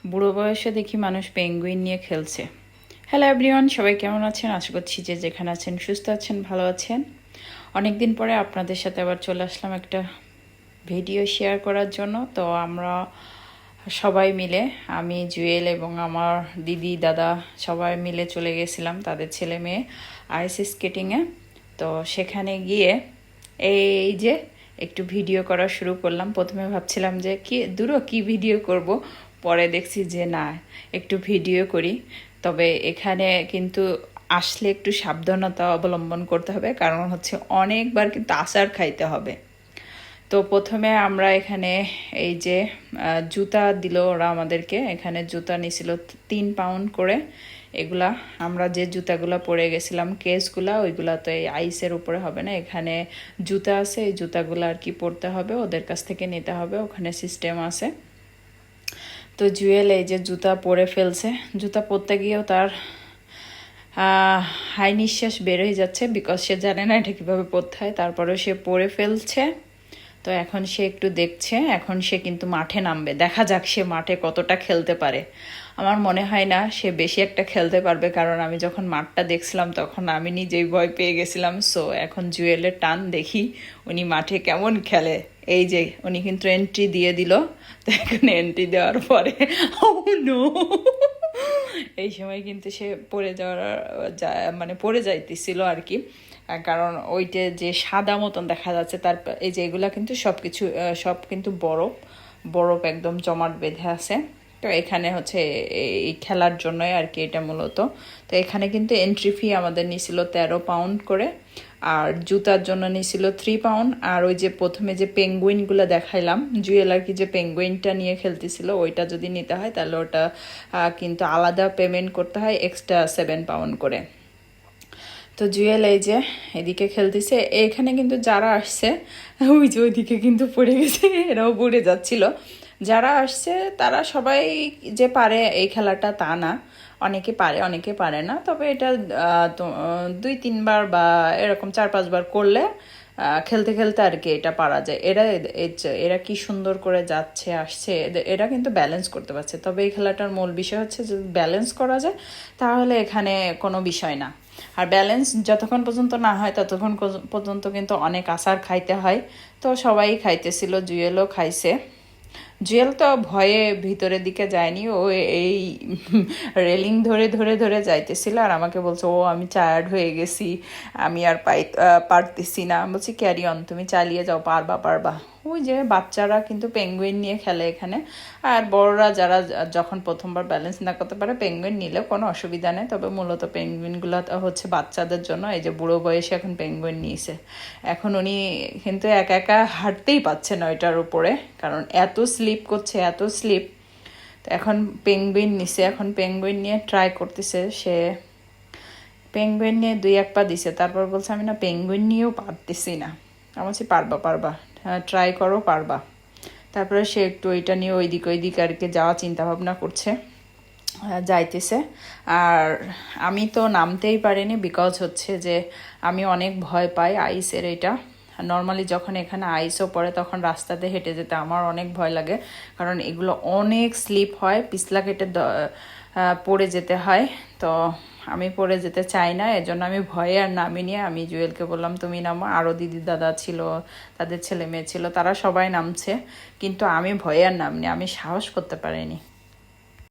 বুড়ো বয়সে দেখি মানুষ পেঙ্গুইন নিয়ে খেলছে। হ্যালো এভরিওয়ান, সবাই কেমন আছেন? আশা করছি যে যেখানে আছেন সুস্থ আছেন, ভালো আছেন। অনেক দিন পরে আপনাদের সাথে আবার চলে আসলাম একটা ভিডিও শেয়ার করার জন্য। তো আমরা সবাই মিলে, আমি জুয়েল এবং আমার দিদি দাদা সবাই মিলে চলে গেছিলাম তাদের ছেলে মেয়ে আইস স্কেটিংয়ে। তো সেখানে গিয়ে এই যে একটু ভিডিও করা শুরু করলাম। প্রথমে ভাবছিলাম যে কি ভিডিও করব, পরে দেখছি যে না, একটু ভিডিও করি। তবে এখানে কিন্তু আসলে একটু সাবধানতা অবলম্বন করতে হবে, কারণ হচ্ছে অনেকবার কিন্তু আচার খাইতে হবে। তো প্রথমে আমরা এখানে এই যে জুতা দিল ওরা আমাদেরকে। এখানে জুতা নিছিল 3 পাউন্ড করে। এগুলা আমরা যে জুতাগুলা পরে গেছিলাম কেসগুলা, ওইগুলা তো এই আইসের উপরে হবে না। এখানে জুতা আছে, এই জুতাগুলো আর কি পরতে হবে, ওদের কাছ থেকে নিতে হবে, ওখানে সিস্টেম আছে। তো জুয়েল এই যে জুতা পরে ফেলছে। জুতা পরতে গিয়েও তার হাই নিঃশ্বাস বের হয়ে যাচ্ছে, বিকজ সে জানে না এটা কীভাবে পরতে হয়। তারপরেও সে পরে ফেলছে। তো এখন সে একটু দেখছে, এখন সে কিন্তু মাঠে নামবে। দেখা যাক সে মাঠে কতটা খেলতে পারে। আমার মনে হয় না সে বেশি একটা খেলতে পারবে, কারণ আমি যখন মাঠটা দেখছিলাম তখন আমি নিজেই ভয় পেয়ে গেছিলাম। সো এখন জুয়েলের টান, দেখি উনি মাঠে কেমন খেলে। এই যে উনি কিন্তু এন্ট্রি দিয়ে দিল। তো এখন এন্ট্রি দেওয়ার পরে নো, এই সময় কিন্তু সে পড়ে যাওয়ার মানে পড়ে যাইতেছিল আর কি। কারণ ওইটা যে সাদা মতন দেখা যাচ্ছে, তার এই যে এগুলা কিন্তু সব কিন্তু বরফ বরফ একদম জমাট বেঁধে আছে। তো এখানে হচ্ছে এই খেলার জন্যই আর কি এটা মূলত। তো এখানে কিন্তু এন্ট্রি ফি আমাদের নিছিল 13 পাউন্ড করে, আর জুতার জন্য নিছিল 3 পাউন্ড। আর ওই যে প্রথমে যে পেঙ্গুইনগুলো দেখাইলাম, জুয়েল আর কি যে পেঙ্গুইনটা নিয়ে খেলতেছিল, ওইটা যদি নিতে হয় তাহলে ওটা কিন্তু আলাদা পেমেন্ট করতে হয়, এক্সট্রা 7 পাউন্ড করে। তো জুয়েল এই যে এদিকে খেলতেছে। এখানে কিন্তু যারা আসছে ওই যে ওইদিকে কিন্তু পড়ে গেছে, এরাও পড়ে যাচ্ছিল। যারা আসছে তারা সবাই যে পারে এই খেলাটা তা না, অনেকে পারে অনেকে পারে না। তবে এটা 2-3 বার বা এরকম 4-5 বার করলে খেলতে খেলতে আর কি এটা পারা যায়। এরা কি সুন্দর করে যাচ্ছে আসছে, এরা কিন্তু ব্যালেন্স করতে পারছে। তবে এই খেলাটার মূল বিষয় হচ্ছে যদি ব্যালেন্স করা যায় তাহলে এখানে কোনো বিষয় না। আর ব্যালেন্স যতক্ষণ পর্যন্ত না হয় ততক্ষণ পর্যন্ত কিন্তু অনেক আচার খাইতে হয়। তো সবাই খাইতেছিল, জুয়েলও খাইছে। জুয়েল তো ভয়ে ভিতরের দিকে যায়নি, ও এই রেলিং ধরে ধরে ধরে যাইতেছিল। আর আমাকে বলছে ও আমি টায়ার্ড হয়ে গেছি, আমি আর পারতেছি না। বলছি ক্যারি অন, তুমি চালিয়ে যাও, পারবা পারবা। ওই যে বাচ্চারা কিন্তু পেঙ্গুইন নিয়ে খেলে এখানে। আর বড়রা যারা যখন প্রথমবার ব্যালেন্স না করতে পারে, পেঙ্গুইন নিলেও কোনো অসুবিধা নেই। তবে মূলত পেঙ্গুইনগুলো হচ্ছে বাচ্চাদের জন্য। এই যে বুড়ো বয়সে এখন পেঙ্গুইন নিয়েছে। এখন উনি কিন্তু একা একা হাঁটতেই পাচ্ছে না ওইটার উপরে, কারণ এত স্লিপ করছে, এত স্লিপ। তো এখন পেঙ্গুইন নিছে, এখন পেঙ্গুইন নিয়ে ট্রাই করতেছে সে। পেঙ্গুইন নিয়ে 2-1 পা দিছে, তারপর বলছে আমি না পেঙ্গুইন নিয়েও পারতেছি না। আমি বলছি পারবা পারবা, হ্যাঁ ট্রাই করো, পারবা। তারপরে সে একটু ওইটা নিয়ে ওইদিক আর কি যাওয়া চিন্তা ভাবনা করছে, যাইতেছে। আর আমি তো নামতেই পারিনি, বিকজ হচ্ছে যে আমি অনেক ভয় পাই আইসের। এটা নর্মালি যখন এখানে আইসও পড়ে তখন রাস্তাতে হেঁটে যেতে আমার অনেক ভয় লাগে, কারণ এগুলো অনেক স্লিপ হয়, পিছলা কেটে পড়ে যেতে হয়। তো আমি পড়ে যেতে চাই না, এজন্য আমি ভয়ে আর নামিনি। আমি জুয়েলকে বললাম তুমি নামো। আরও দিদি দাদা ছিল, তাদের ছেলে মেয়ে ছিল, তারা সবাই নামছে, কিন্তু আমি ভয়ে আর নামিনি, আমি সাহস করতে পারিনি।